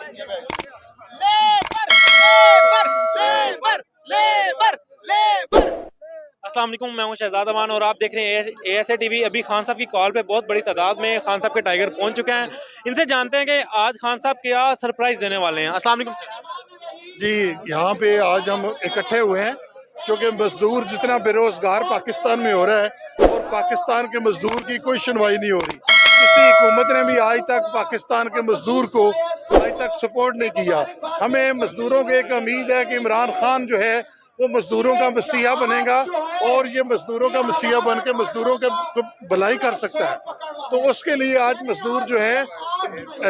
अस्सलाम वालेकुम, मैं हूं शहजाद अमान और आप देख रहे हैं ASA TV। अभी खान साहब की कॉल पे बहुत बड़ी तादाद में खान साहब के टाइगर पहुंच चुके हैं। इनसे जानते हैं कि आज खान साहब क्या सरप्राइज देने वाले हैं। अस्सलाम वालेकुम जी, यहाँ पे आज हम इकट्ठे हुए हैं क्योंकि मजदूर जितना बेरोजगार पाकिस्तान में हो रहा है और पाकिस्तान के मजदूर की कोई सुनवाई नहीं हो रही। किसी हुकूमत ने भी आज तक पाकिस्तान के मजदूर को आज तक सपोर्ट नहीं किया। हमें मजदूरों की एक उम्मीद है कि इमरान खान जो है वो मजदूरों का मसीहा बनेगा और ये मजदूरों का मसीहा बन के मजदूरों के भलाई कर सकता है। तो उसके लिए आज मजदूर जो है,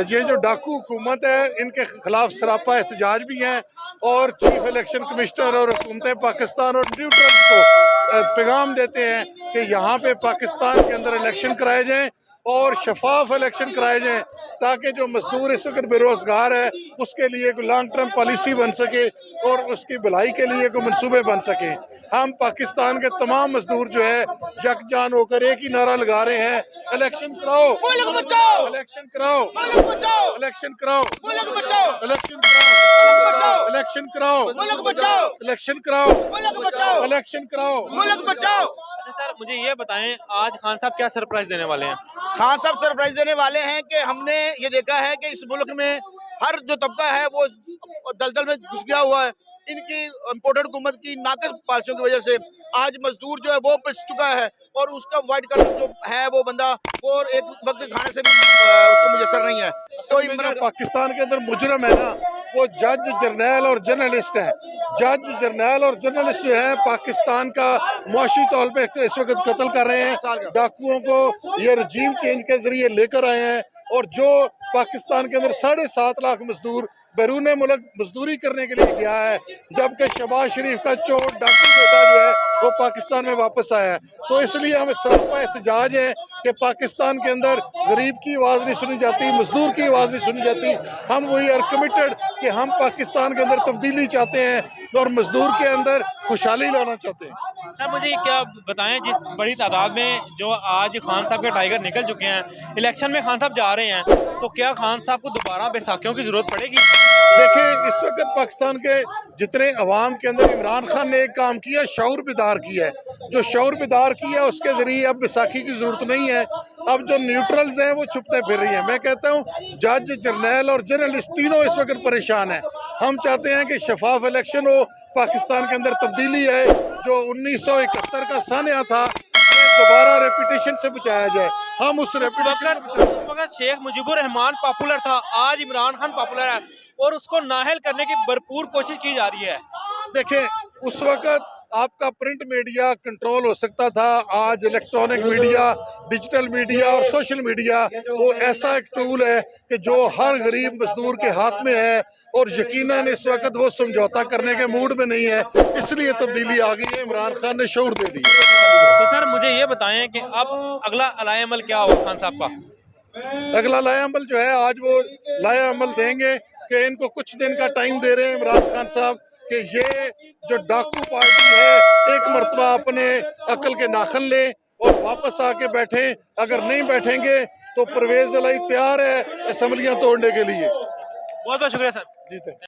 ये जो डाकू हुकूमत है इनके खिलाफ सरापा एहतजाज भी हैं और चीफ इलेक्शन कमिश्नर और हुकूमत पाकिस्तान और न्यूट्रल्स को पैगाम देते हैं कि यहाँ पे पाकिस्तान के अंदर इलेक्शन कराए जाएं और शफाफ इलेक्शन कराए जाएं ताकि जो मजदूर इस वक्त बेरोजगार है उसके लिए कोई लॉन्ग टर्म पॉलिसी बन सके और उसकी भलाई के लिए कोई मंसूबे बन सके। हम पाकिस्तान के तमाम मजदूर जो है यकजान होकर एक ही नारा लगा रहे हैं, इलेक्शन कराओ, इलेक्शन कराओ, इलेक्शन कराओ, इलेक्शन कराओ, इलेक्शन कराओ, इलेक्शन कराओ, इलेक्शन कराओ। सर, मुझे ये बताएं आज खान साहब क्या सरप्राइज देने वाले हैं। खान साहब सरप्राइज देने वाले हैं कि हमने ये देखा है कि इस मुल्क में हर जो तबका है वो दलदल में घुस गया हुआ है। इनकी इम्पोर्टेड हुकूमत की नाकस पॉलिसियों की वजह से आज मजदूर जो है वो पिस चुका है और उसका वाइट कलर जो है वो बंदा वो एक वक्त खाने से भी उसको मुयसर नहीं है। तो पाकिस्तान के अंदर मुजरम है ना, वो जज, जर्नैल और जर्नलिस्ट है। जज, जर्नैल और जर्नलिस्ट जो है पाकिस्तान का मुआशी तौर पे इस वक्त कत्ल कर रहे हैं। डाकुओं को ये रजीम चेंज के जरिए लेकर आए हैं और जो पाकिस्तान के अंदर 7.5 लाख मजदूर बैरून मुल्क मजदूरी करने के लिए गया है, जबकि शहबाज शरीफ का चोर डाकू बेटा जो है वो पाकिस्तान में वापस आया है। तो इसलिए हमें सरापा एहतजाज है कि पाकिस्तान के अंदर गरीब की आवाज़ नहीं सुनी जाती, मजदूर की आवाज़ नहीं सुनी जाती। हम वही आर कमिटेड कि हम पाकिस्तान के अंदर तब्दीली चाहते हैं और मजदूर के अंदर खुशहाली लाना चाहते हैं। सर, मुझे क्या बताएं, जिस बड़ी तादाद में जो आज खान साहब के टाइगर निकल चुके हैं, इलेक्शन में खान साहब जा रहे हैं, तो क्या खान साहब को दोबारा बैसाखियों की जरूरत पड़ेगी? देखें, इस वक्त पाकिस्तान के जितने अवाम के अंदर इमरान खान ने एक काम किया, शऊर बेदार किया है। जो शऊर बेदार किया उसके जरिए अब बैसाखी की जरूरत नहीं है। अब जो न्यूट्रल्स हैं वो छुपते फिर रही हैं। मैं कहता हूँ जज, जर्नैल और जर्नलिस्ट तीनों इस वक्त परेशान हैं। हम चाहते हैं कि शफाफ इलेक्शन हो, पाकिस्तान के अंदर तब्दीली है। जो 1971 का सान्या था दोबारा रेपुटेशन से बचाया जाए। हम उस रेपुटेशन उस वक्त शेख मुजीबुर रहमान पॉपुलर था, आज इमरान खान पॉपुलर है और उसको नाअहल करने की भरपूर कोशिश की जा रही है। देखें, उस वक्त आपका प्रिंट मीडिया कंट्रोल हो सकता था, आज इलेक्ट्रॉनिक मीडिया, डिजिटल मीडिया और सोशल मीडिया वो ऐसा एक टूल है कि जो हर गरीब मजदूर के हाथ में है और यकीनन इस वक्त वो समझौता करने के मूड में नहीं है। इसलिए तब्दीली आ गई है, इमरान खान ने शऊर दे दी। तो सर, मुझे ये बताएं कि अब अगला अलाए अमल क्या होगा खान साहब का? अगला लाया अमल जो है आज वो लाया अमल देंगे कि इनको कुछ दिन का टाइम दे रहे हैं इमरान खान साहब कि ये जो डाकू पार्टी है एक मरतबा अपने अकल के नाखन ले और वापस आके बैठे। अगर नहीं बैठेंगे तो परवेज इलाही तैयार है असम्बलियां तोड़ने के लिए। बहुत बहुत शुक्रिया सर। जी।